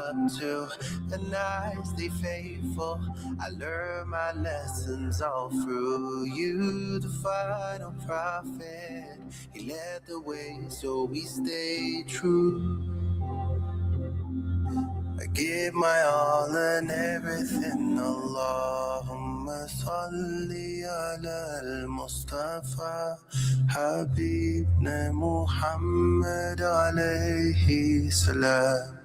up to, and I stay faithful. I learn my lessons all through you, the final prophet. He led the way, so we stay true. I give my all and everything. Allahumma salli ala al-Mustafa Habibna Muhammad alayhi salam.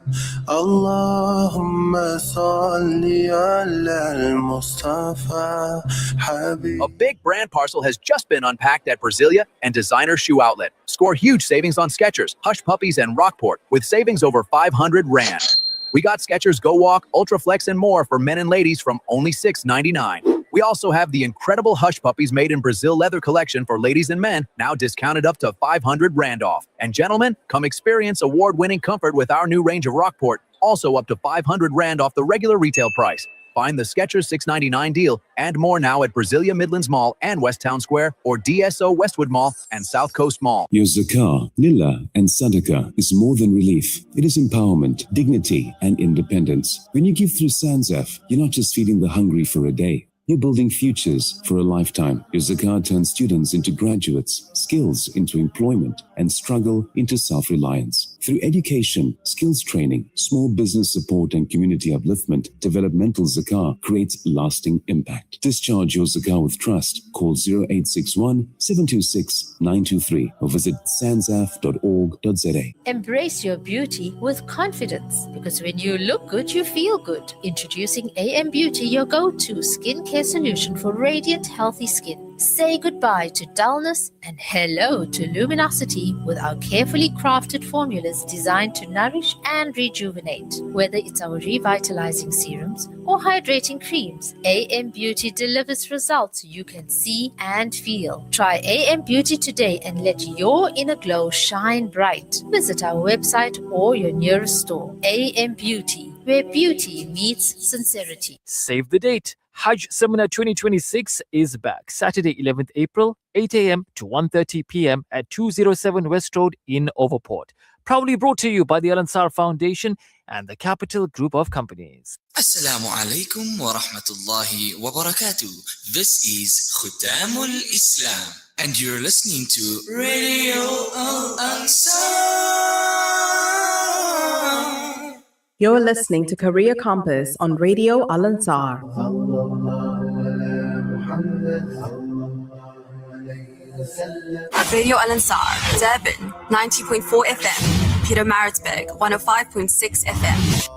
Allahumma salli ala al-Mustafa Habib. A big brand parcel has just been unpacked at Brasilia and Designer Shoe Outlet. Score huge savings on Skechers, Hush Puppies, and Rockport with savings over 500 Rand. We got Skechers Go Walk, Ultraflex, and more for men and ladies from only $6.99. We also have the incredible Hush Puppies made in Brazil leather collection for ladies and men, now discounted up to 500 Rand off. And gentlemen, come experience award-winning comfort with our new range of Rockport, also up to 500 Rand off the regular retail price. Find the Skechers $6.99 deal and more now at Brasilia Midlands Mall and West Town Square, or DSO Westwood Mall and South Coast Mall. Your zakah, lillah, and sadaqah is more than relief. It is empowerment, dignity, and independence. When you give through Sanzaf, you're not just feeding the hungry for a day. You're building futures for a lifetime. Your zakah turns students into graduates, skills into employment, and struggle into self-reliance. Through education, skills training, small business support, and community upliftment, developmental zakah creates lasting impact. Discharge your zakah with trust. Call 0861 726 923 or visit sanzaf.org.za. Embrace your beauty with confidence, because when you look good, you feel good. Introducing AM Beauty, your go-to skincare solution for radiant, healthy skin. Say goodbye to dullness and hello to luminosity with our carefully crafted formulas designed to nourish and rejuvenate. Whether it's our revitalizing serums or hydrating creams, AM Beauty delivers results you can see and feel. Try AM Beauty today and let your inner glow shine bright. Visit our website or your nearest store. AM Beauty, where beauty meets sincerity. Save the date. Hajj Seminar 2026 is back. Saturday, 11th April, 8 a.m. to 1:30 p.m. at 207 West Road in Overport. Proudly brought to you by the Al Ansar Foundation and the Capital Group of Companies. Assalamu alaikum wa rahmatullahi wa barakatuh. This is Khutamul Islam, and you're listening to Radio Al Ansar. You're listening to Career Compass on Radio Al Ansar. Radio Al Ansar, Durban 90.4 FM, Peter Maritzburg 105.6 FM.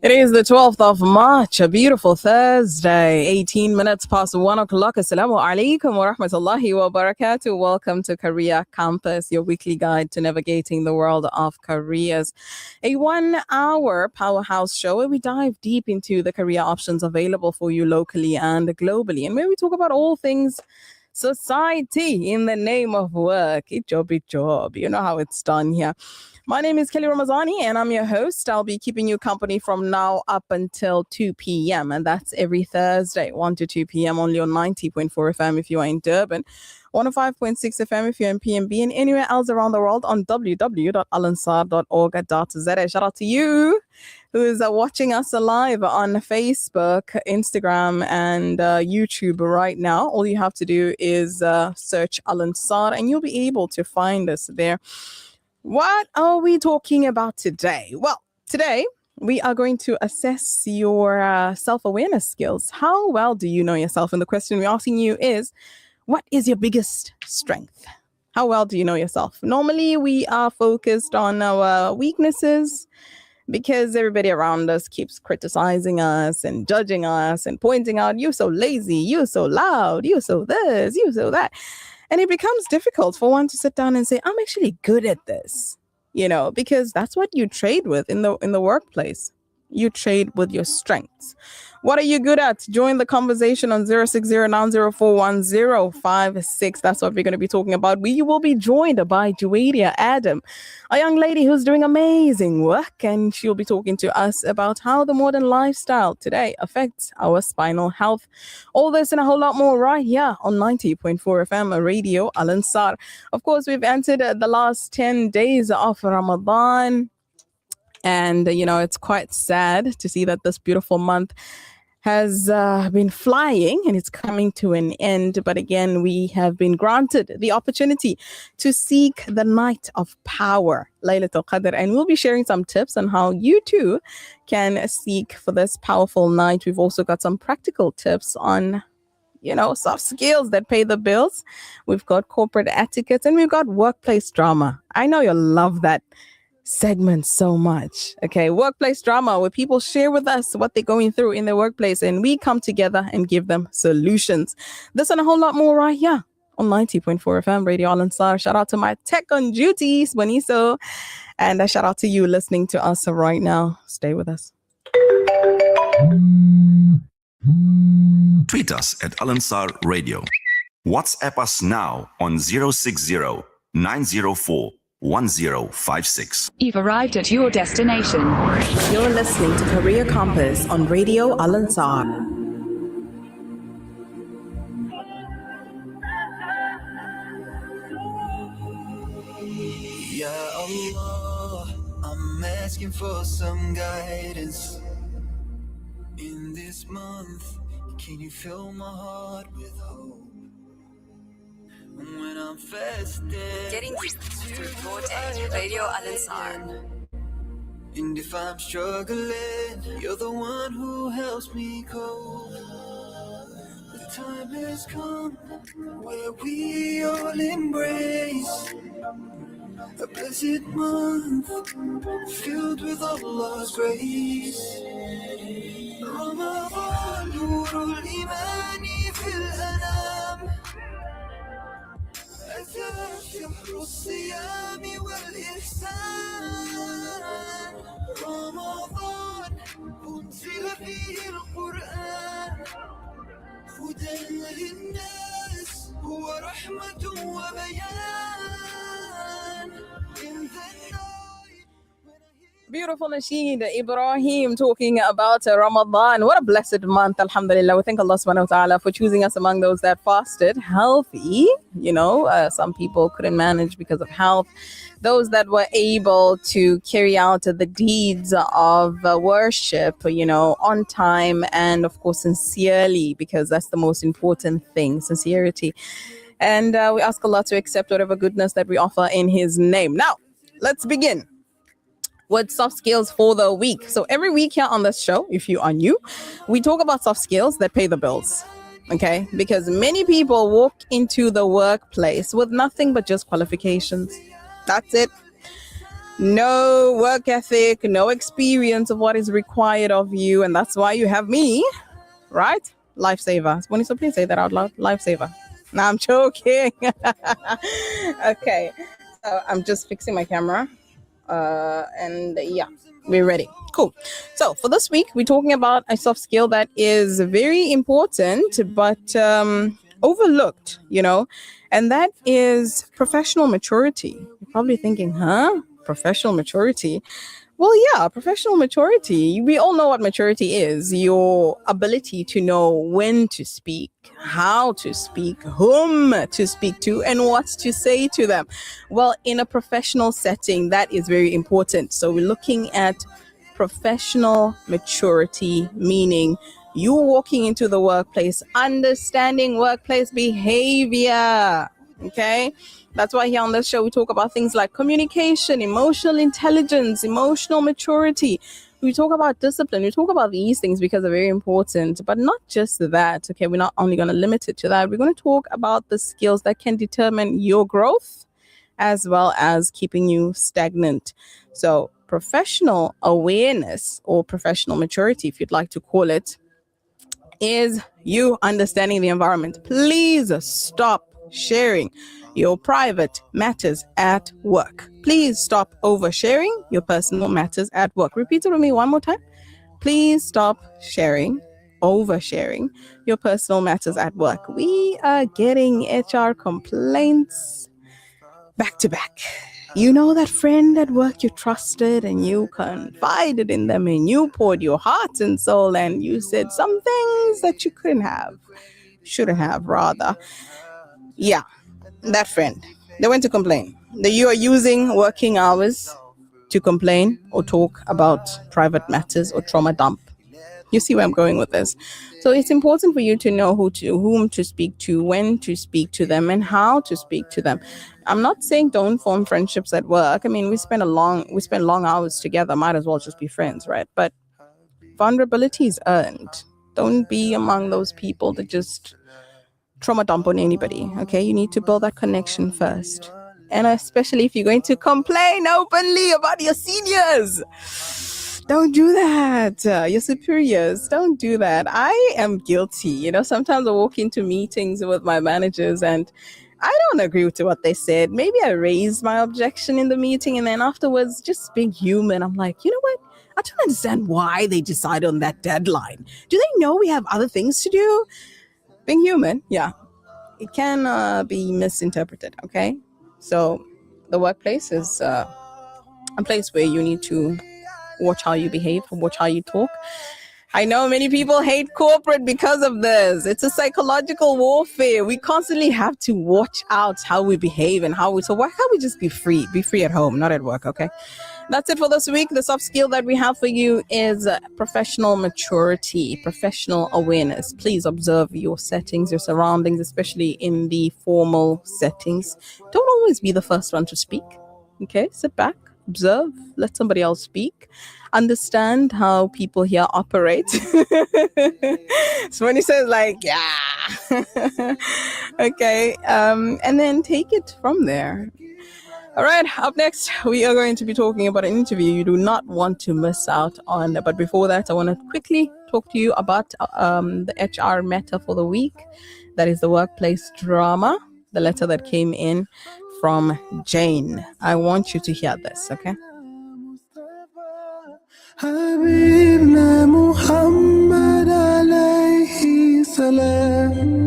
It is the 12th of March, a beautiful Thursday, 18 minutes past 1 o'clock. Assalamu alaikum wa rahmatullahi wa barakatuh. Welcome to Career Compass, your weekly guide to navigating the world of careers. A 1-hour powerhouse show where we dive deep into the career options available for you locally and globally, and where we talk about all things society in the name of work. Job. You know how it's done here. My name is Kelly Ramazani, and I'm your host. I'll be keeping you company from now up until 2 p.m. And that's every Thursday, 1 to 2 p.m. only on 90.4 FM if you are in Durban, 105.6 FM if you're in PMB, and anywhere else around the world on www.alansar.org.za. Shout out to you who is watching us live on Facebook, Instagram, and YouTube right now. All you have to do is search Al Ansar, and you'll be able to find us there. What are we talking about today? Well, today we are going to assess your self-awareness skills. How well do you know yourself? And the question we're asking you is, what is your biggest strength? How well do you know yourself? Normally, we are focused on our weaknesses because everybody around us keeps criticizing us and judging us and pointing out, you're so lazy, you're so loud, you're so this, you're so that. And it becomes difficult for one to sit down and say, I'm actually good at this, because that's what you trade with in the workplace. You trade with your strengths. What are you good at? Join the conversation on 060-904-1056. That's what we're going to be talking about. We will be joined by Juwadia Adam, a young lady who's doing amazing work, and she'll be talking to us about how the modern lifestyle today affects our spinal health. All this and a whole lot more right here on 90.4 FM Radio Al Ansar. Of course, we've entered the last 10 days of Ramadan. And, it's quite sad to see that this beautiful month has been flying and it's coming to an end. But again, we have been granted the opportunity to seek the night of power, Laylatul Qadr. And we'll be sharing some tips on how you too can seek for this powerful night. We've also got some practical tips on soft skills that pay the bills. We've got corporate etiquette and we've got workplace drama. I know you'll love that segment so much. Okay, workplace drama, where people share with us what they're going through in their workplace and we come together and give them solutions. This and a whole lot more right here on 90.4 FM Radio Al Ansar. Shout out to my tech on duty, Swaniso. And a shout out to you listening to us right now. Stay with us. Tweet us at Al Ansar Radio. WhatsApp us now on 060 904 1056. You've arrived at your destination. You're listening to Career Compass on Radio Al Ansar. Ya Allah, I'm asking for some guidance. In this month, can you fill my heart with hope? When I'm festive, Getting you through your day. Radio Al Ansar. and if I'm struggling, you're the one who helps me cope. The time has come where we all embrace a blessed month filled with Allah's grace. رمضان نور الإيمان في الأنام، أتى شهر الصيام والإحسان. رمضان أنزل فيه القرآن هدى للناس ورحمة وبيان. In the night. Beautiful Nasheed Ibrahim talking about Ramadan. What a blessed month, alhamdulillah. We thank Allah subhanahu wa ta'ala for choosing us among those that fasted healthy. Some people couldn't manage because of health. Those that were able to carry out the deeds of worship, on time and of course sincerely, because that's the most important thing, sincerity. And we ask Allah to accept whatever goodness that we offer in His name. Now, let's begin with soft skills for the week. So every week here on this show, if you are new, we talk about soft skills that pay the bills. Okay? Because many people walk into the workplace with nothing but just qualifications. That's it. No work ethic, no experience of what is required of you. And that's why you have me, right? Lifesaver. Bonnie, so please say that out loud. Lifesaver. No, I'm joking. Okay. So I'm just fixing my camera. And yeah, we're ready. Cool. So for this week, we're talking about a soft skill that is very important, but overlooked, and that is professional maturity. You're probably thinking, professional maturity? Well, yeah, professional maturity. We all know what maturity is. Your ability to know when to speak, how to speak, whom to speak to, and what to say to them. Well, in a professional setting, that is very important. So we're looking at professional maturity, meaning you walking into the workplace, understanding workplace behavior. Okay? That's why here on this show, we talk about things like communication, emotional intelligence, emotional maturity. We talk about discipline. We talk about these things because they're very important, but not just that. Okay, we're not only going to limit it to that. We're going to talk about the skills that can determine your growth as well as keeping you stagnant. So professional awareness, or professional maturity, if you'd like to call it, is you understanding the environment. Please stop sharing your private matters at work. Please stop oversharing your personal matters at work. Repeat it with me one more time. Please stop oversharing your personal matters at work. We are getting HR complaints back to back. You know that friend at work you trusted and you confided in them and you poured your heart and soul and you said some things that you shouldn't have rather. Yeah, that friend. They went to complain that you are using working hours to complain or talk about private matters or trauma dump. You see where I'm going with this. So it's important for you to know whom to speak to, when to speak to them, and how to speak to them. I'm not saying don't form friendships at work. I mean, we spend long hours together. Might as well just be friends, right? But vulnerability is earned. Don't be among those people that just trauma dump on anybody. Okay, you need to build that connection first, and especially if you're going to complain openly about your seniors. Don't do that. Your superiors, don't do that. I am guilty. Sometimes I walk into meetings with my managers and I don't agree with what they said. Maybe I raised my objection in the meeting, and then afterwards, just being human, I'm like, you know what? I don't understand why they decide on that deadline. Do they know we have other things to do? Being human, yeah. It can be misinterpreted, okay? So the workplace is a place where you need to watch how you behave, watch how you talk. I know many people hate corporate because of this. It's a psychological warfare. We constantly have to watch out how we behave and so why can't we just be free? Be free at home, not at work, okay? That's it for this week. The soft skill that we have for you is professional maturity, professional awareness. Please observe your settings, your surroundings, especially in the formal settings. Don't always be the first one to speak, okay? Sit back. Observe, let somebody else speak, understand how people here operate. So when he says okay, and then take it from there. All right, up next, we are going to be talking about an interview you do not want to miss out on. But before that, I want to quickly talk to you about the HR matter for the week. That is the workplace drama, the letter that came in from Jane. I want you to hear this, okay? حبيبنا محمد عليه سلام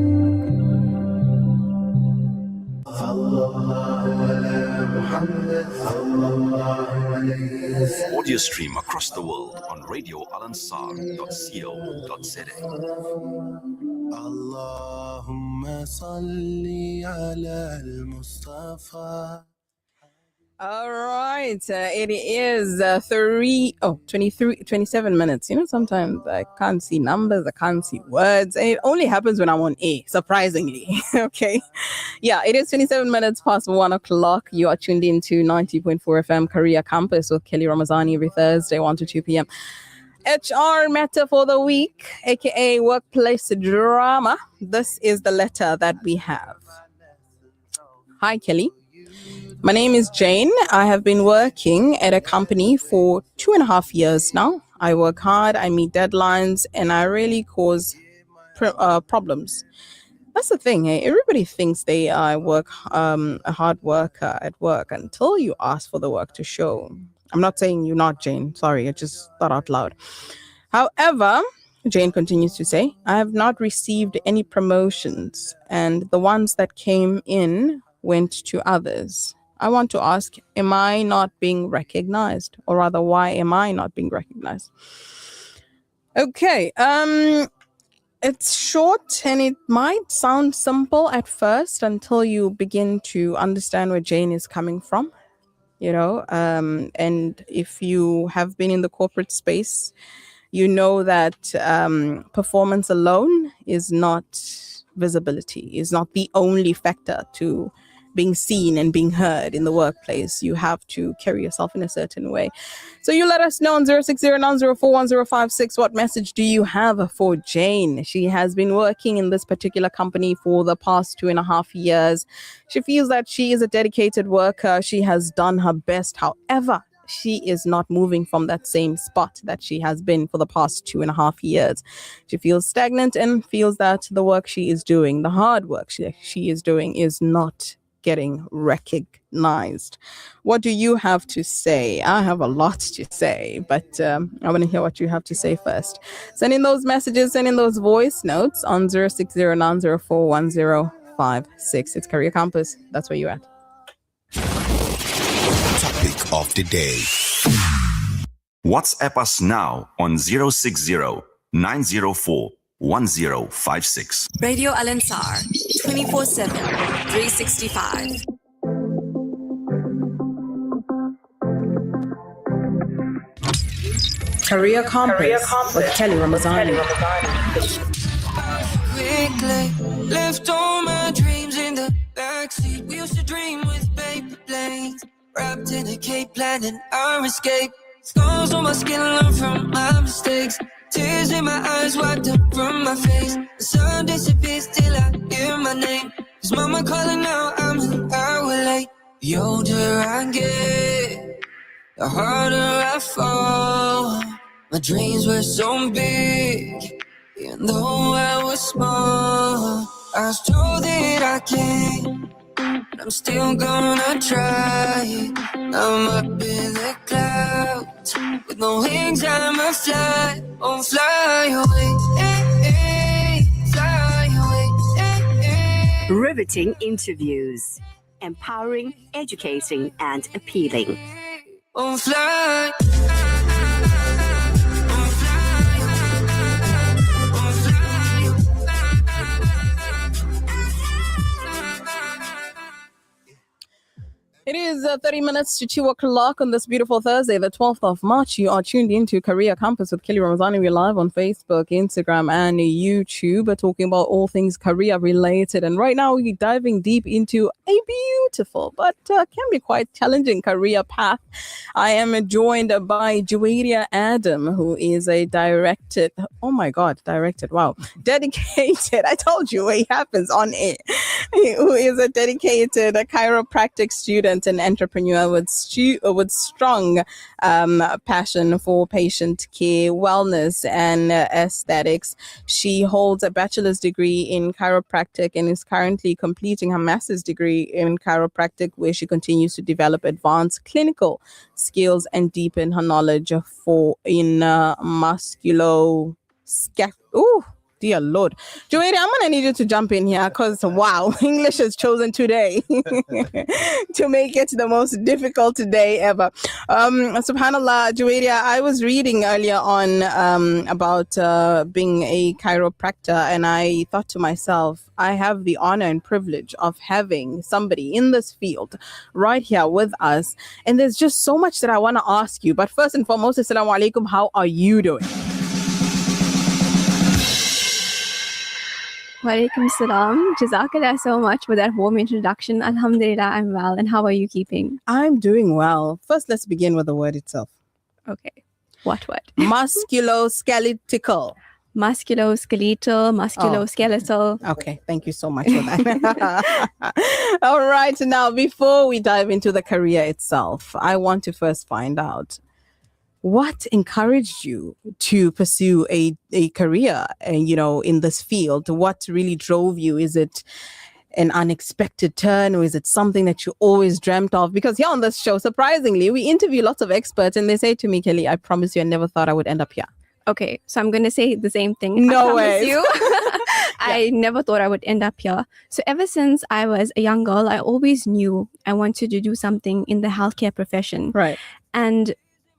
Audio stream across the world on radioalansar.co.za. اللهم صل على المصطفى. All right, it is 27 minutes. Sometimes I can't see numbers, I can't see words, and it only happens when I'm on air, surprisingly. Okay, yeah, it is 27 minutes past 1 o'clock. You are tuned in to 90.4 FM Career Campus with Kelly Ramazani every Thursday, 1 to 2 p.m. HR matter for the week, aka workplace drama. This is the letter that we have. Hi, Kelly. My name is Jane. I have been working at a company for 2.5 years now. I work hard, I meet deadlines, and I really cause problems. That's the thing, eh? Everybody thinks they work a hard worker at work until you ask for the work to show. I'm not saying you're not, Jane. Sorry, I just thought out loud. However, Jane continues to say, I have not received any promotions, and the ones that came in went to others. I want to ask, am I not being recognized? Or rather, why am I not being recognized? Okay, it's short and it might sound simple at first until you begin to understand where Jane is coming from, and if you have been in the corporate space, you know that performance alone is not visibility, is not the only factor to being seen and being heard in the workplace. You have to carry yourself in a certain way. So you let us know on 060-904-1056. What message do you have for Jane? She has been working in this particular company for the past 2.5 years. She feels that she is a dedicated worker. She has done her best. However, she is not moving from that same spot that she has been for the past 2.5 years. She feels stagnant and feels that the work she is doing, the hard work she is doing, is not getting recognized. What do you have to say? I have a lot to say, but I want to hear what you have to say first. Send in those messages, send in those voice notes on 060-904-1056. It's Career Campus. That's where you're at. Topic of the day. WhatsApp us now on 060-904-1056. Radio Al Ansar, 24/7, 365. Career Compass with Kelly Ramazani. Quickly left all my dreams in the backseat. We used to dream with paper planes, wrapped in a cape, planning our escape. Scars on my skin, learn from my mistakes. Tears in my eyes, wiped up from my face. The sun disappears till I hear my name. 'Cause mama calling now, I'm an hour late. The older I get, the harder I fall. My dreams were so big, even though I was small. I was told that I can't, but I'm still gonna try. I'm up in the clouds, with no wings I'ma fly. Oh, fly away, fly away. Riveting interviews, empowering, educating, and appealing. Oh, fly. It is 30 minutes to 2 o'clock on this beautiful Thursday, the 12th of March. You are tuned into Career Compass with Kelly Ramazani. We're live on Facebook, Instagram, and YouTube. We're talking about all things career related. And right now, we're diving deep into a beautiful but can be quite challenging career path. I am joined by Juwaria Adam, who is a dedicated, I told you it happens on air, who is a dedicated chiropractic student and entrepreneur with strong passion for patient care, wellness, and aesthetics. She holds a bachelor's degree in chiropractic and is currently completing her master's degree in chiropractic, where she continues to develop advanced clinical skills and deepen her knowledge in dear Lord. Juwaria, I'm going to need you to jump in here because, wow, English has chosen today to make it the most difficult day ever. Subhanallah, Juwaria, I was reading earlier on about being a chiropractor, and I thought to myself, I have the honor and privilege of having somebody in this field right here with us. And there's just so much that I want to ask you. But first and foremost, Assalamu alaikum, how are you doing? Walaikum salam. Jazakallah so much for that warm introduction. Alhamdulillah, I'm well. And how are you keeping? I'm doing well. First, let's begin with the word itself. Okay. What word? Musculoskeletal. Musculoskeletal. Okay, thank you so much for that. All right, now before we dive into the career itself, I want to first find out what encouraged you to pursue a career, in this field. What really drove you? Is it an unexpected turn, or is it something that you always dreamt of? Because here on this show, surprisingly, we interview lots of experts, and they say to me, Kelly, I promise you, I never thought I would end up here. Okay, so I'm going to say the same thing. No way. I never thought I would end up here. So ever since I was a young girl, I always knew I wanted to do something in the healthcare profession. Right. And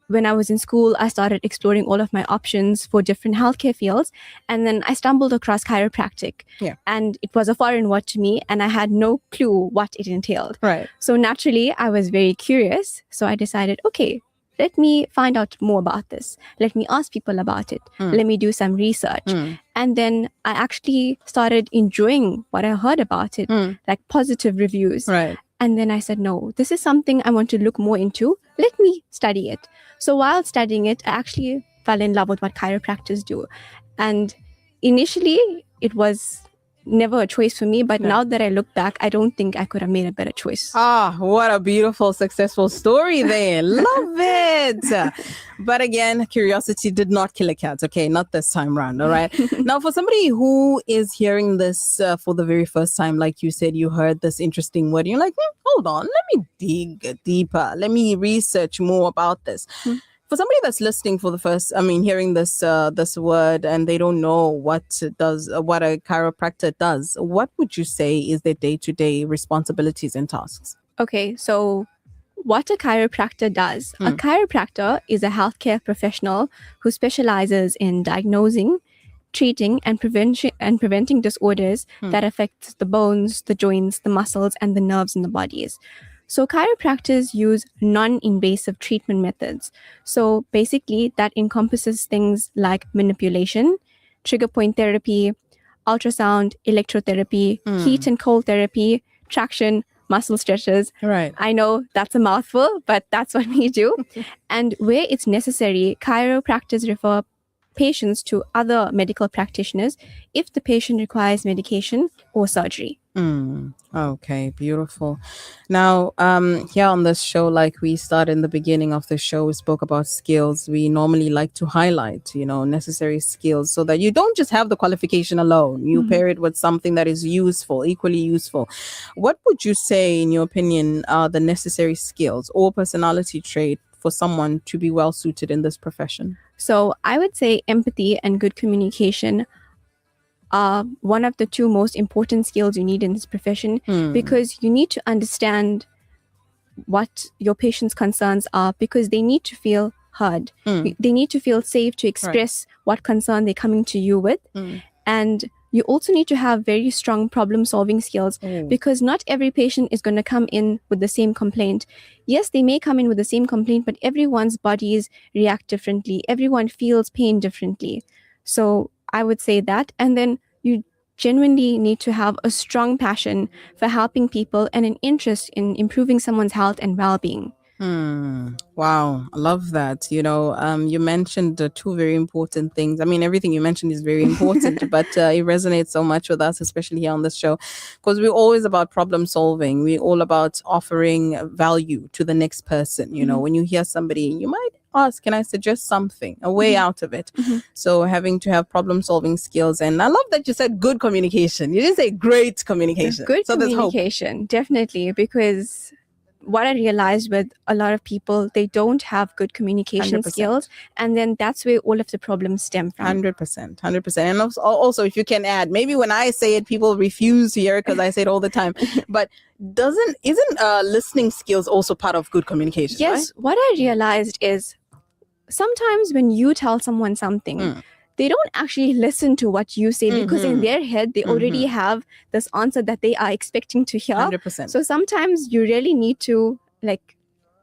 when I was in school, I started exploring all of my options for different healthcare fields. And then I stumbled across chiropractic. Yeah. And it was a foreign word to me, and I had no clue what it entailed. Right. So naturally, I was very curious. So I decided, okay, let me find out more about this. Let me ask people about it. Let me do some research. And then I actually started enjoying what I heard about it, like positive reviews. Right. And then I said, no, this is something I want to look more into. Let me study it. So while studying it, I actually fell in love with what chiropractors do. And initially, it was never a choice for me. But now that I look back, I don't think I could have made a better choice. Ah, what a beautiful, successful story there. Love it. But again, curiosity did not kill a cat. Okay, not this time around. All right. Now, for somebody who is hearing this for the very first time, like you said, you heard this interesting word. You're like, hold on, let me dig deeper. Let me research more about this. For somebody that's listening for the first, hearing this word and they don't know what a chiropractor does, what would you say is their day-to-day responsibilities and tasks? Okay, so what a chiropractor does. A chiropractor is a healthcare professional who specializes in diagnosing, treating, and preventing disorders that affect the bones, the joints, the muscles, and the nerves in the bodies. So chiropractors use non-invasive treatment methods. So basically that encompasses things like manipulation, trigger point therapy, ultrasound, electrotherapy, heat and cold therapy, traction, muscle stretches. Right. I know that's a mouthful, but that's what we do. And where it's necessary, chiropractors refer patients to other medical practitioners if the patient requires medication or surgery. Okay, beautiful. Now, here on this show, like we started in the beginning of the show, we spoke about skills. We normally like to highlight, necessary skills so that you don't just have the qualification alone. You pair it with something that is useful, equally useful. What would you say, in your opinion, are the necessary skills or personality trait for someone to be well suited in this profession? So I would say empathy and good communication are one of the two most important skills you need in this profession, because you need to understand what your patient's concerns are, because they need to feel heard. They need to feel safe to express what concern they're coming to you with. And you also need to have very strong problem solving skills, because not every patient is going to come in with the same complaint. Yes, they may come in with the same complaint, but everyone's bodies react differently. Everyone feels pain differently. So I would say that. And then you genuinely need to have a strong passion for helping people and an interest in improving someone's health and well-being. Wow, I love that. You mentioned two very important things. I mean, everything you mentioned is very important, but it resonates so much with us, especially here on this show, because we're always about problem solving. We're all about offering value to the next person. When you hear somebody, you might ask, can I suggest something, a way out of it? So having to have problem solving skills. And I love that you said good communication. You didn't say great communication. Good so communication, definitely, because what I realized with a lot of people, they don't have good communication 100%. skills. And then that's where all of the problems stem from. 100%. And also, if you can add, maybe when I say it, people refuse to hear it because I say it all the time. But isn't listening skills also part of good communication? Yes. Right? What I realized is sometimes when you tell someone something, they don't actually listen to what you say, because in their head, they already have this answer that they are expecting to hear. 100%. So sometimes you really need to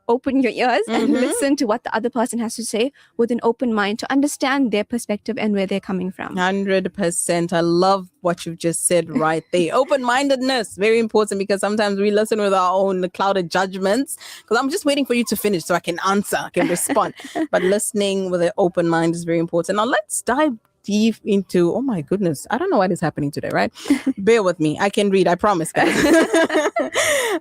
open your ears and listen to what the other person has to say with an open mind to understand their perspective and where they're coming from. 100%. I love what you've just said right there. Open-mindedness, very important, because sometimes we listen with our own clouded judgments, because I'm just waiting for you to finish so I can answer, I can respond. But listening with an open mind is very important. Now let's dive deep into, oh my goodness, I don't know what is happening today, right? Bear with me. I can read, I promise, guys.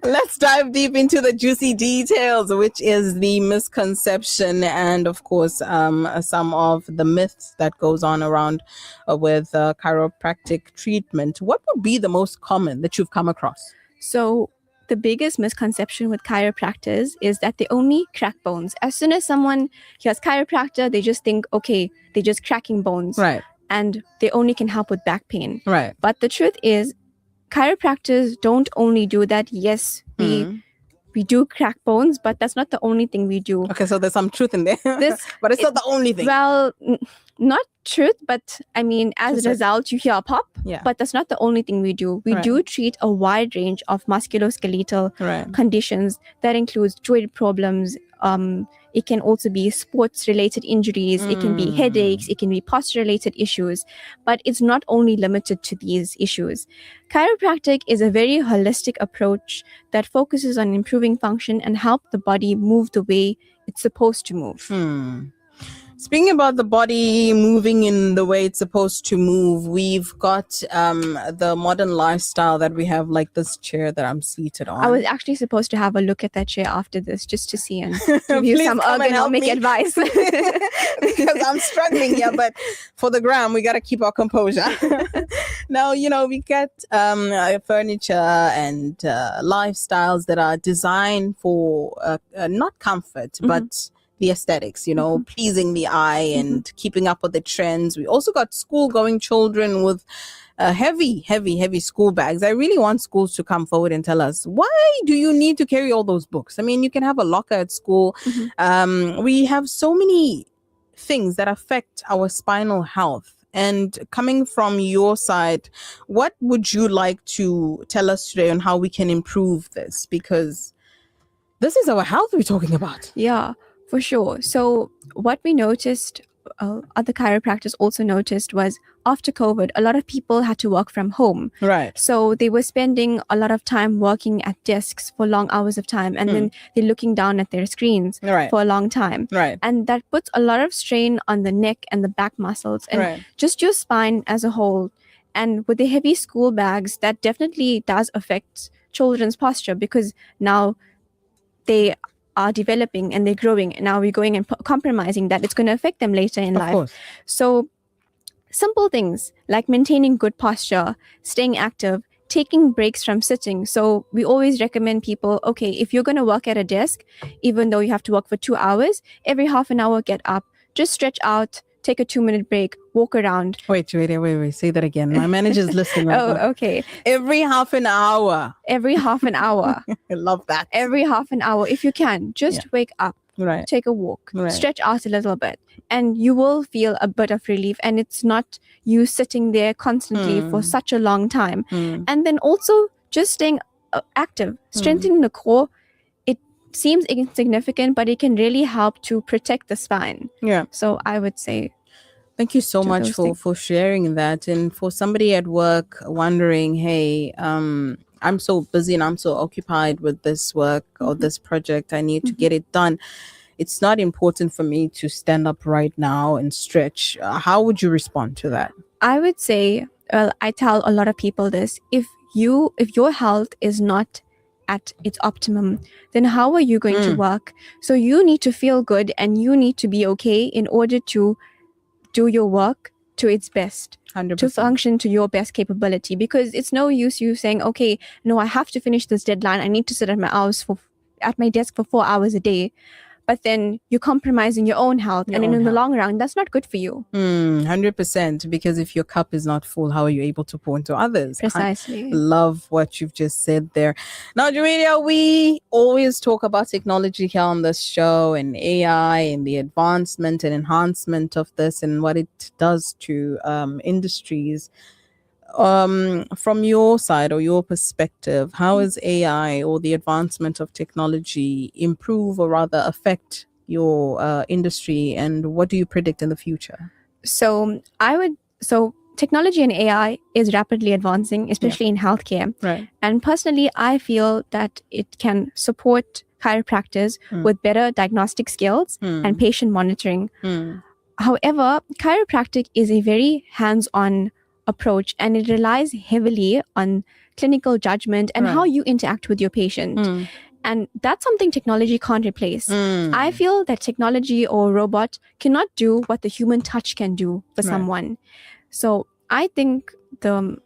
Let's dive deep into the juicy details, which is the misconception and, of course, some of the myths that goes on around with chiropractic treatment. What would be the most common that you've come across? So the biggest misconception with chiropractors is that they only crack bones. As soon as someone hears chiropractor, they just think, okay, they're just cracking bones. Right. And they only can help with back pain. Right. But the truth is, chiropractors don't only do that. Yes, we do crack bones, but that's not the only thing we do. Okay, so there's some truth in there. But it's not the only thing. Well, not truth, but I mean, as a result, you hear a pop. Yeah. But that's not the only thing we do. We do treat a wide range of musculoskeletal conditions. That includes joint problems. It can also be sports-related injuries. It can be headaches. It can be posture-related issues. But it's not only limited to these issues. Chiropractic is a very holistic approach that focuses on improving function and help the body move the way it's supposed to move. Speaking about the body moving in the way it's supposed to move, we've got the modern lifestyle that we have, like this chair that I'm seated on. I was actually supposed to have a look at that chair after this, just to see and give you some ergonomic advice. Because I'm struggling here, but for the gram, we got to keep our composure. Now, we get furniture and lifestyles that are designed for not comfort, but the aesthetics, pleasing the eye and keeping up with the trends. We also got school-going children with heavy school bags. I really want schools to come forward and tell us, why do you need to carry all those books? I mean, you can have a locker at school. We have so many things that affect our spinal health. And coming from your side, what would you like to tell us today on how we can improve this? Because This is our health we're talking about. Yeah, for sure. So what we noticed, other chiropractors also noticed, was after COVID, a lot of people had to work from home. Right. So they were spending a lot of time working at desks for long hours of time, and then they're looking down at their screens for a long time. Right. And that puts a lot of strain on the neck and the back muscles and just your spine as a whole. And with the heavy school bags, that definitely does affect children's posture, because now they are developing and they're growing. And now we're going and compromising that. It's going to affect them later in life. Course. So simple things like maintaining good posture, staying active, taking breaks from sitting. So we always recommend people, okay, if you're going to work at a desk, even though you have to work for 2 hours, every half an hour, get up, just stretch out, take a 2-minute break, walk around. Wait. Say that again. My manager's listening right now. Okay. Every half an hour. Every half an hour. I love that. Every half an hour. If you can, just wake up, take a walk, stretch out a little bit, and you will feel a bit of relief. And it's not you sitting there constantly for such a long time. And then also just staying active, strengthening the core. Seems insignificant, but it can really help to protect the spine. Yeah. So I would say, thank you so much for sharing that. And for somebody at work wondering, hey, I'm so busy and I'm so occupied with this work or this project, I need to get it done. It's not important for me to stand up right now and stretch. How would you respond to that? I would say, well, I tell a lot of people this: if your health is not at its optimum, then how are you going to work? So you need to feel good and you need to be okay in order to do your work to its best, 100%. To function to your best capability. Because it's no use you saying, okay, no, I have to finish this deadline, I need to sit at my desk for 4 hours a day. But then you're compromising your own health, and in the long run, that's not good for you. 100%. Because if your cup is not full, how are you able to pour into others? Precisely. I love what you've just said there. Now, Juwaria, we always talk about technology here on this show, and AI, and the advancement and enhancement of this, and what it does to industries. From your side or your perspective, how is AI or the advancement of technology improve or rather affect your industry, and what do you predict in the future? So technology and AI is rapidly advancing, especially in healthcare. Right. And personally, I feel that it can support chiropractors with better diagnostic skills and patient monitoring. However, chiropractic is a very hands-on approach, and it relies heavily on clinical judgment and how you interact with your patient. And that's something technology can't replace. I feel that technology or robot cannot do what the human touch can do for someone. So I think the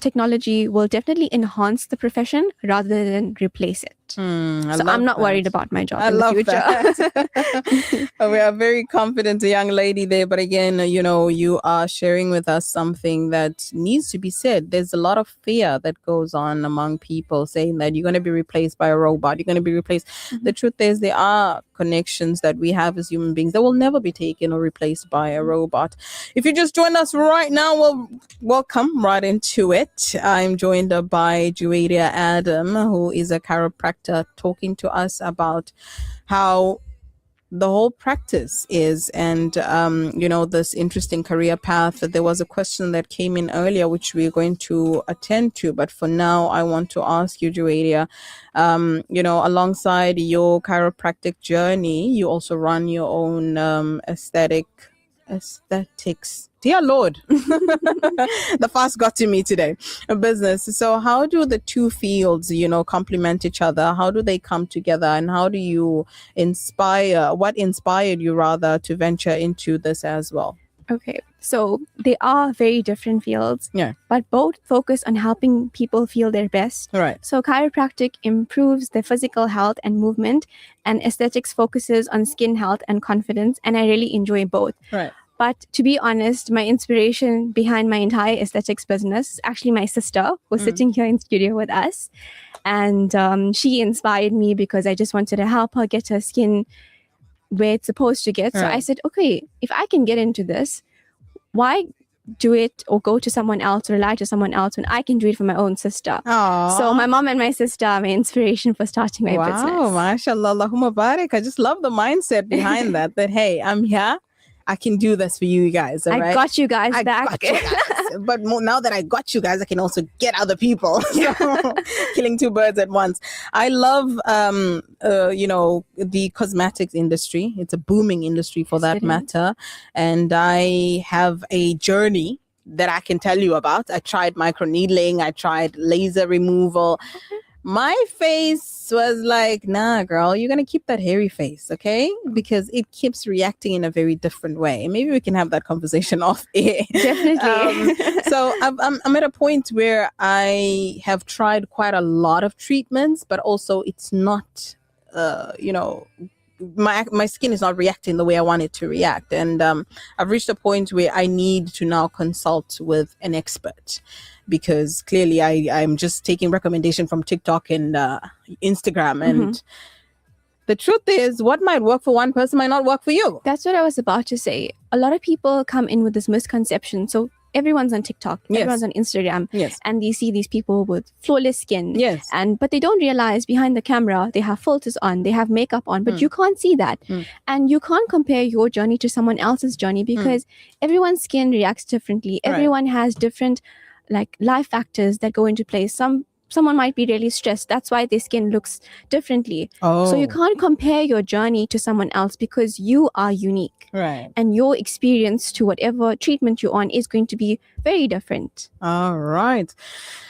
technology will definitely enhance the profession rather than replace it. So I'm not worried about my job in the future. That. We are very confident, a young lady there. But again, you are sharing with us something that needs to be said. There's a lot of fear that goes on among people saying that you're going to be replaced by a robot. You're going to be replaced. The truth is, there are connections that we have as human beings that will never be taken or replaced by a robot. If you just joined us right now, well, welcome right into it. I'm joined by Juwaria Adam, who is a chiropractor, talking to us about how the whole practice is, and this interesting career path. There was a question that came in earlier which we're going to attend to, but for now I want to ask you, Juwaria, alongside your chiropractic journey, you also run your own aesthetics. Dear Lord, the fast got to me today. A business. So how do the two fields, complement each other? How do they come together? And how do you what inspired you rather to venture into this as well? Okay, so they are very different fields, but both focus on helping people feel their best. Right. So chiropractic improves their physical health and movement, and aesthetics focuses on skin health and confidence, and I really enjoy both. Right. But to be honest, my inspiration behind my entire aesthetics business is actually my sister, who's sitting here in studio with us. And she inspired me because I just wanted to help her get her skin where it's supposed to get. So I said, okay, if I can get into this, why do it or go to someone else or rely to someone else when I can do it for my own sister. Aww. So my mom and my sister are my inspiration for starting my business. Wow, mashallah, Allahumma barik. I just love the mindset behind that hey, I'm here. I can do this for you guys. All I right? got you guys back. Got you guys. But now that I got you guys, I can also get other people. So, killing two birds at once. I love, the cosmetics industry. It's a booming industry for that matter. And I have a journey that I can tell you about. I tried microneedling. I tried laser removal. My face was like, nah, girl, you're going to keep that hairy face, okay? Because it keeps reacting in a very different way. Maybe we can have that conversation off air. Definitely. So I'm at a point where I have tried quite a lot of treatments, but also it's not, my skin is not reacting the way I want it to react. And I've reached a point where I need to now consult with an expert, because clearly I'm just taking recommendation from TikTok and Instagram. And the truth is, what might work for one person might not work for you. That's what I was about to say. A lot of people come in with this misconception. So everyone's on TikTok, everyone's on Instagram, and they see these people with flawless skin. But they don't realize behind the camera, they have filters on, they have makeup on, but you can't see that. And you can't compare your journey to someone else's journey, because everyone's skin reacts differently. Everyone has different life factors that go into play. Someone might be really stressed. That's why their skin looks differently. So you can't compare your journey to someone else, because you are unique. Right. And your experience to whatever treatment you're on is going to be very different. All right.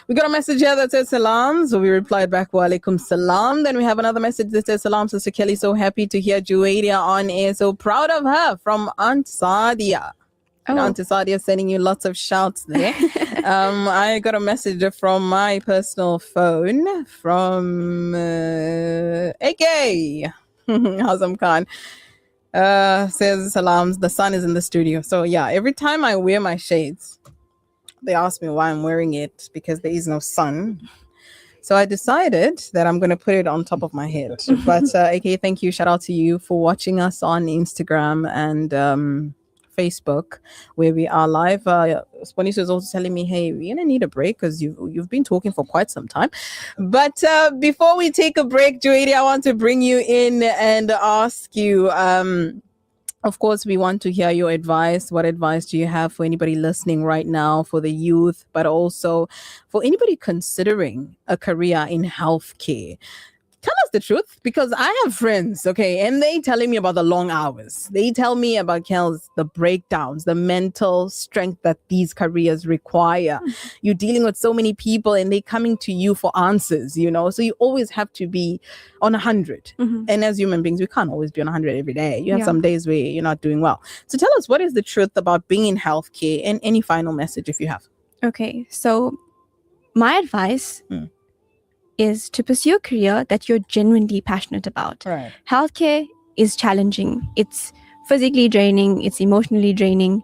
We got a message here that says salam. So we replied back, wa alaikum salam. Then we have another message that says salam, Sister Kelly. So happy to hear Juwadia on air. So proud of her, from Aunt Sadia. Aunt Sadia sending you lots of shouts there. I got a message from my personal phone from AK Hazam Khan. Says salams, the sun is in the studio. So yeah, every time I wear my shades, they ask me why I'm wearing it, because there is no sun. So I decided that I'm going to put it on top of my head. But AK, thank you. Shout out to you for watching us on Instagram and Facebook, where we are live. Spanisha is also telling me, hey, we're gonna need a break because you've been talking for quite some time. But before we take a break, Juwadia, I want to bring you in and ask you, of course, we want to hear your advice. What advice do you have for anybody listening right now, for the youth, but also for anybody considering a career in healthcare? Tell us the truth, because I have friends, okay, and they telling me about the long hours. They tell me about, Kels, the breakdowns, the mental strength that these careers require. You're dealing with so many people and they coming to you for answers, so you always have to be on 100. And as human beings, we can't always be on 100 every day. You have some days where you're not doing well. So tell us, what is the truth about being in healthcare, and any final message if you have? Okay, so my advice is to pursue a career that you're genuinely passionate about. Right. Healthcare is challenging. It's physically draining, it's emotionally draining,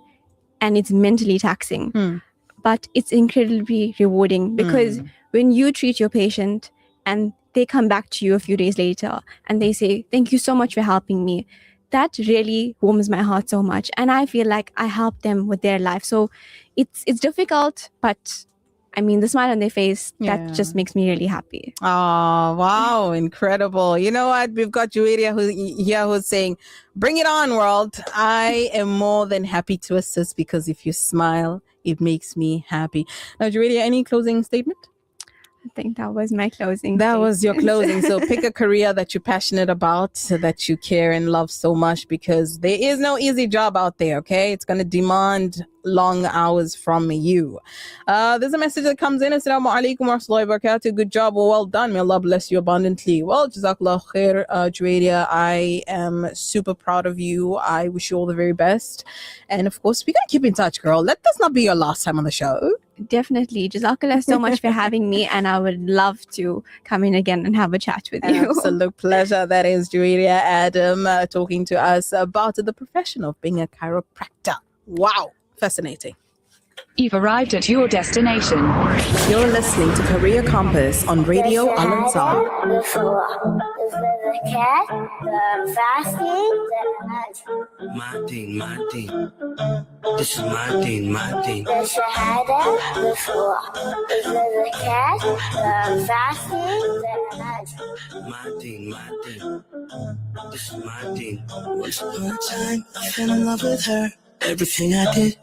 and it's mentally taxing. But it's incredibly rewarding, because when you treat your patient and they come back to you a few days later and they say, thank you so much for helping me, that really warms my heart so much. And I feel like I helped them with their life. So it's difficult, but I mean, the smile on their face, that just makes me really happy. Oh, wow. Incredible. You know what? We've got Juwadia who's saying, bring it on, world. I am more than happy to assist, because if you smile, it makes me happy. Now, Juwadia, any closing statement? I think that was my closing. That was your closing. So pick a career that you're passionate about, that you care and love so much, because there is no easy job out there, okay? It's going to demand long hours from you. There's a message that comes in. Assalamu alaikum wa rahmatullahi wa barakatuh. Good job. Well done. May Allah bless you abundantly. Well, Jazakallah khair, Juwadia. I am super proud of you. I wish you all the very best. And of course, we got to keep in touch, girl. Let this not be your last time on the show. Definitely. Jazakallah so much for having me, and I would love to come in again and have a chat with you. Absolute pleasure. That is Juwadia Adam talking to us about the profession of being a chiropractor. Wow. Fascinating. You've arrived at your destination. You're listening to Career Compass on Radio Al Ansar. The cat, the fasting, My thing. This is my thing, my thing. The Shahada, the Salah, the Zakat, the fasting, the Hajj. My thing, my thing. This is my thing. Once upon a time, I fell in love with her. Everything I did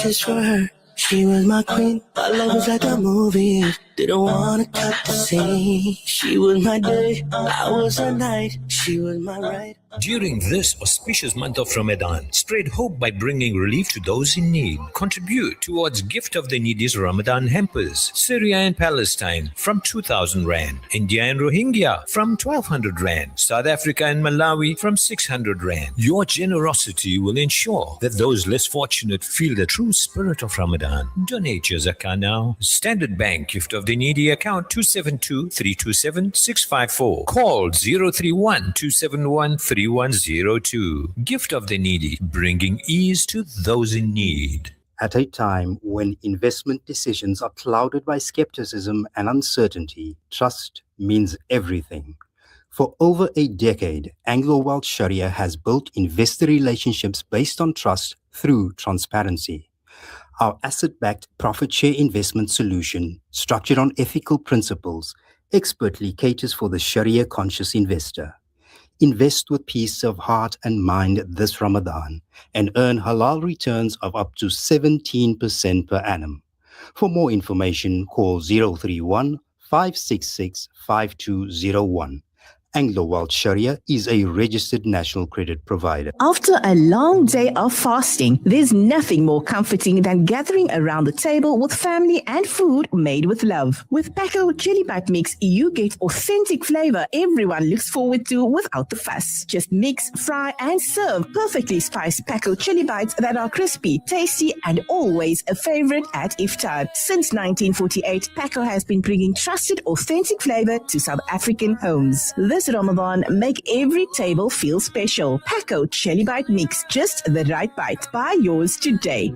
just for her. She was my queen. Our love was like a movie. Didn't wanna cut the scene. She was my day, I was her night. She was my right. During this auspicious month of Ramadan, spread hope by bringing relief to those in need. Contribute towards Gift of the Needy's Ramadan hampers. Syria and Palestine from 2,000 Rand. India and Rohingya from 1,200 Rand. South Africa and Malawi from 600 Rand. Your generosity will ensure that those less fortunate feel the true spirit of Ramadan. Donate your zakah now. Standard Bank Gift of the Needy account 272-327-654. Call 031-271-3102. Gift of the Needy, bringing ease to those in need. At a time when investment decisions are clouded by skepticism and uncertainty, trust means everything. For over a decade, Anglo Wealth Sharia has built investor relationships based on trust through transparency. Our asset-backed profit share investment solution, structured on ethical principles, expertly caters for the Sharia-conscious investor. Invest with peace of heart and mind this Ramadan and earn halal returns of up to 17% per annum. For more information, call 031-566-5201. Anglo Wealth Sharia is a registered national credit provider. After a long day of fasting, there's nothing more comforting than gathering around the table with family and food made with love. With Pakco Chili Bite Mix, you get authentic flavor everyone looks forward to without the fuss. Just mix, fry, and serve perfectly spiced Pakco Chili Bites that are crispy, tasty, and always a favorite at iftar. Since 1948, Pakco has been bringing trusted, authentic flavor to South African homes. This Ramadan, make every table feel special. Pakco Chili Bite Mix, just the right bite. Buy yours today.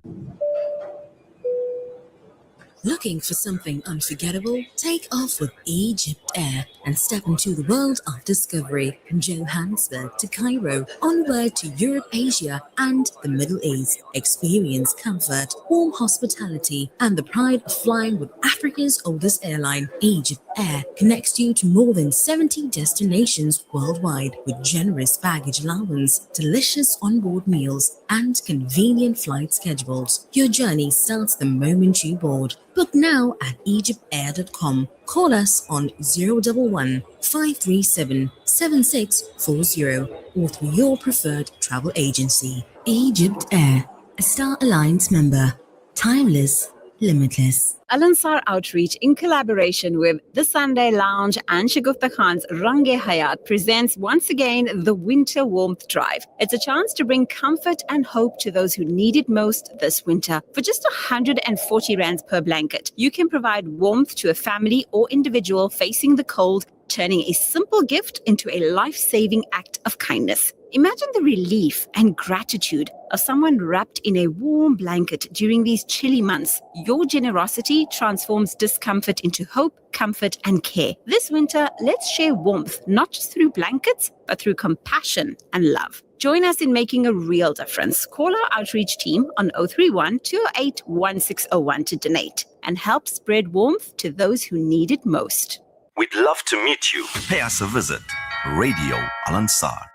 Looking for something unforgettable? Take off with Egypt Air and step into the world of discovery. From Johannesburg to Cairo, onward to Europe, Asia, and the Middle East. Experience comfort, warm hospitality, and the pride of flying with Africa's oldest airline. Egypt Air connects you to more than 70 destinations worldwide with generous baggage allowance, delicious onboard meals, and convenient flight schedules. Your journey starts the moment you board. Book now at egyptair.com. Call us on 011 537 7640 or through your preferred travel agency. Egypt Air, a Star Alliance member. Timeless, limitless. Al Ansar Outreach, in collaboration with The Sunday Lounge and Shagufta Khan's Range Hayat, presents once again the Winter Warmth Drive. It's a chance to bring comfort and hope to those who need it most this winter. For just 140 rands per blanket, you can provide warmth to a family or individual facing the cold, turning a simple gift into a life-saving act of kindness. Imagine the relief and gratitude of someone wrapped in a warm blanket during these chilly months. Your generosity transforms discomfort into hope, comfort, and care. This winter, let's share warmth, not just through blankets, but through compassion and love. Join us in making a real difference. Call our outreach team on 031 208 1601 to donate and help spread warmth to those who need it most. We'd love to meet you. Pay us a visit. Radio Al Ansar.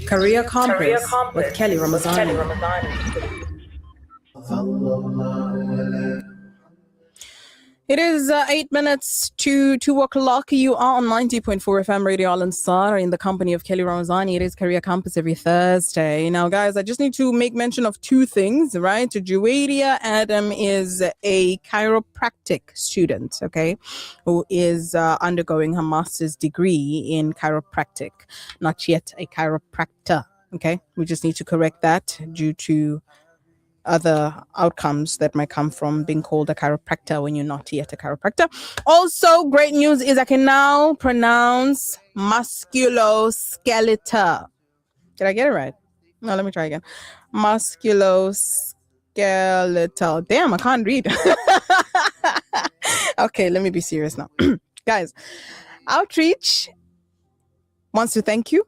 Career Compass with Kelly Ramazani. It is 8 minutes to 2 o'clock. You are on 90.4 FM Radio Al Ansar in the company of Kelly Ramazani. It is Career Compass every Thursday. Now, guys, I just need to make mention of two things, right? Juwadia Adam is a chiropractic student, okay, who is undergoing her master's degree in chiropractic. Not yet a chiropractor, okay? We just need to correct that due to other outcomes that might come from being called a chiropractor when you're not yet a chiropractor. Also, great news is I can now pronounce musculoskeletal. Did I get it right? No, let me try again. Musculoskeletal. Damn, I can't read. Okay, let me be serious now. Guys, Outreach wants to thank you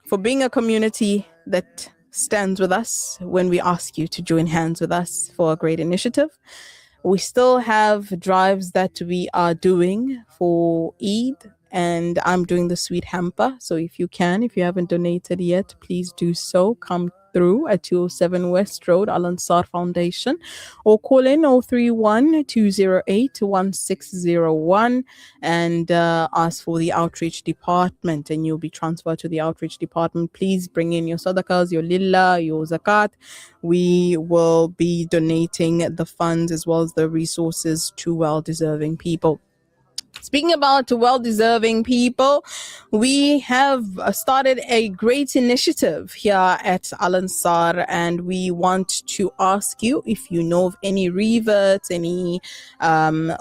for being a community that stands with us when we ask you to join hands with us for a great initiative. We still have drives that we are doing for Eid, and I'm doing the sweet hamper. So if you haven't donated yet, please do so. Come through at 207 West Road, Al Ansar Foundation, or call in 031-208-1601 and ask for the outreach department, and you'll be transferred to the outreach department. Please bring in your sadaqahs, your lillah, your zakat. We will be donating the funds as well as the resources to well-deserving people. Speaking about well-deserving people, we have started a great initiative here at Al Ansar, and we want to ask you if you know of any reverts, any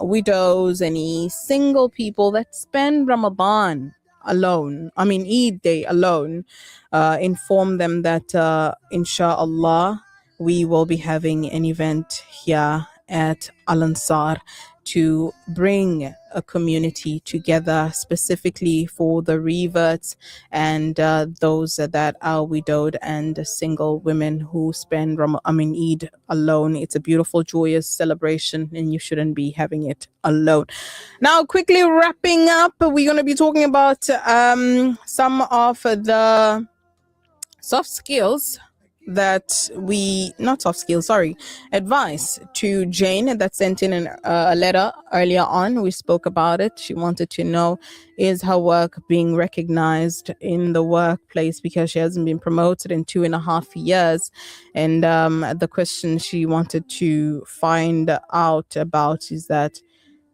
widows, any single people that spend Ramadan alone, Eid day alone. Inform them that inshallah we will be having an event here at Al Ansar to bring a community together specifically for the reverts and those that are widowed and single women who spend Eid alone. It's a beautiful, joyous celebration, and you shouldn't be having it alone. Now, quickly wrapping up, we're going to be talking about some of the soft skills that advice to Jane that sent in a letter earlier on. We spoke about it. She wanted to know, is her work being recognized in the workplace, because she hasn't been promoted in 2.5 years. And the question she wanted to find out about is that,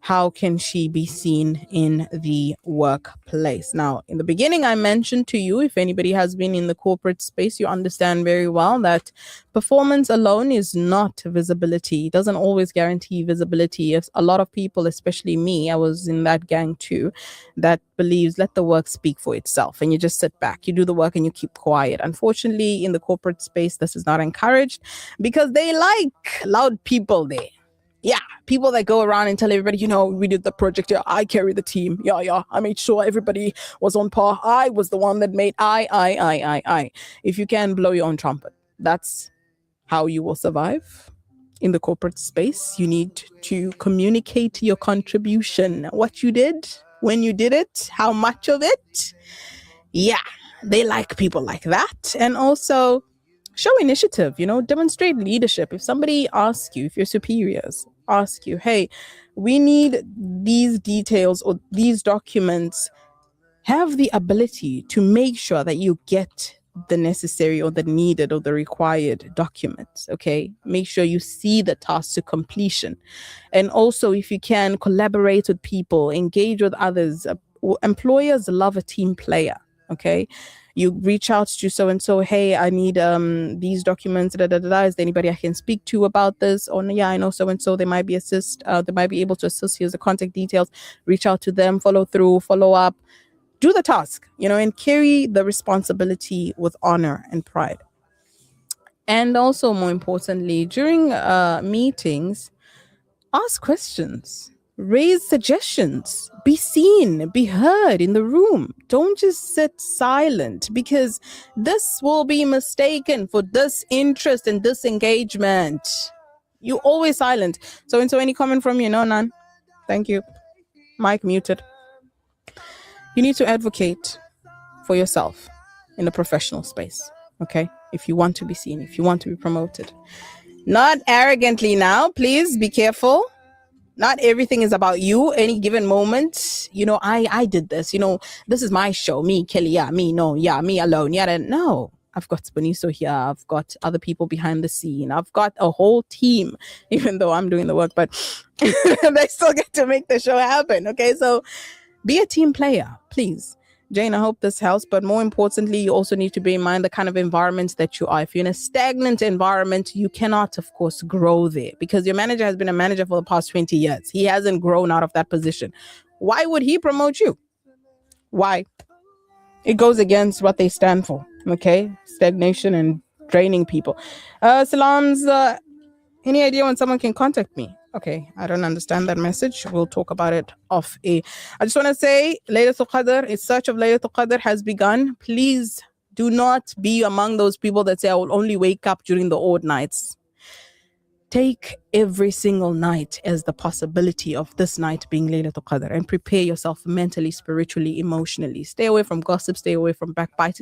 how can she be seen in the workplace? Now, in the beginning, I mentioned to you, if anybody has been in the corporate space, you understand very well that performance alone is not visibility. It doesn't always guarantee visibility. If a lot of people, especially me, I was in that gang too, that believes let the work speak for itself, and you just sit back, you do the work and you keep quiet. Unfortunately, in the corporate space, this is not encouraged because they like loud people there. Yeah, people that go around and tell everybody, we did the project. Yeah, I carry the team. Yeah, I made sure everybody was on par. I was the one that made I. If you can blow your own trumpet, that's how you will survive in the corporate space. You need to communicate your contribution, what you did, when you did it, how much of it. Yeah, they like people like that. And also show initiative, demonstrate leadership. If somebody asks you, if your superiors ask you, hey, we need these details or these documents, have the ability to make sure that you get the necessary or the needed or the required documents. Okay, make sure you see the task to completion. And also, if you can, collaborate with people, engage with others. Employers love a team player. Okay, you reach out to so-and-so, hey, I need these documents, is there anybody I can speak to about this? Or yeah, I know so-and-so, they might be able to assist. Here's the contact details. Reach out to them, follow through, follow up, do the task, and carry the responsibility with honor and pride. And also, more importantly, during meetings, ask questions. Raise suggestions, be seen, be heard in the room. Don't just sit silent, because this will be mistaken for disinterest and disengagement. You always silent. So any comment from you? No, none. Thank you. Mic muted. You need to advocate for yourself in a professional space, okay? If you want to be seen, if you want to be promoted. Not arrogantly now, please be careful. Not everything is about you. Any given moment, I did this. This is my show. Me, Kelly. Yeah, me. No, yeah, me alone. Yeah, no. I've got Spaniso here. I've got other people behind the scene. I've got a whole team, even though I'm doing the work, but they still get to make the show happen. Okay, so be a team player, please. Jane, I hope this helps. But more importantly, you also need to bear in mind the kind of environment that you are. If you're in a stagnant environment, you cannot, of course, grow there, because your manager has been a manager for the past 20 years. He hasn't grown out of that position. Why would he promote you? Why? It goes against what they stand for, okay? Stagnation and draining people. Salams, any idea when someone can contact me? Okay, I don't understand that message. We'll talk about it off air. I just want to say, Laylatul Qadr, its search of Laylatul Qadr has begun. Please Do not be among those people that say, I will only wake up during the odd nights. Take every single night as the possibility of this night being Laylatul Qadr, and prepare yourself mentally, spiritually, emotionally. Stay away from gossip, stay away from backbiting.